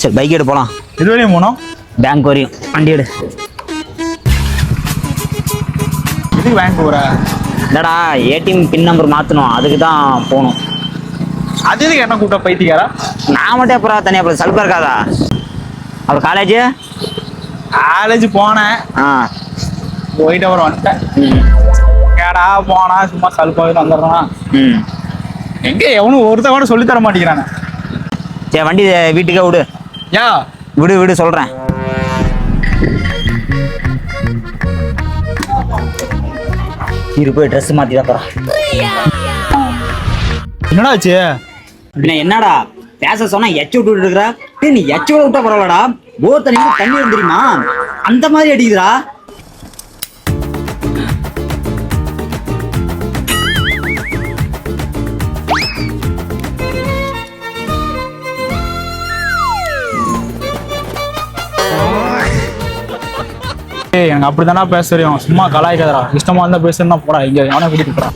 சரி பைக் எடு போலாம். இது வரையும் போனோம். பேங்க் வரையும் வண்டி எடு. இதுக்கு பேங்க் போற? இல்லடா ஏடிஎம் பின் நம்பர் மாத்தணும், அதுக்கு தான் போகணும். அது எதுக்கு என்ன கூப்பிட்ட பைத்தியக்காரா? நான் மட்டும் அப்புறம் தனியாக அப்புறம் சலுப்பா இருக்காதா? அப்புறம் காலேஜ் போனேன். போயிட்டு அப்புறம் வந்துட்டேன். கேடா போனா சும்மா சலுப்பாக வந்துடுறான். எங்க எவனும் ஒருத்த கூட சொல்லி தர மாட்டேங்கிறானே. சரி வண்டி வீட்டுக்கே விடு. யா விடு சொல்றேன். இரு போய் ட்ரெஸ் மாத்தி தான் போறேன். என்னடா ஆச்சு? என்னடா பேச சொன்னா எச்ச விட்டு இருக்கிறா? நீ எச்ச விட்டா பரவாயில்லடா, போர் தண்ணி வரும் தெரியுமா, அந்த மாதிரி அடிக்குதுடா. எனக்கு அப்படித்தானா பேச தெரியும், சும்மா கலாய்க்காதடா. இஷ்டமா இருந்தா பேசுனா போடா, இங்க அவனை கூட்டிட்டு போடா.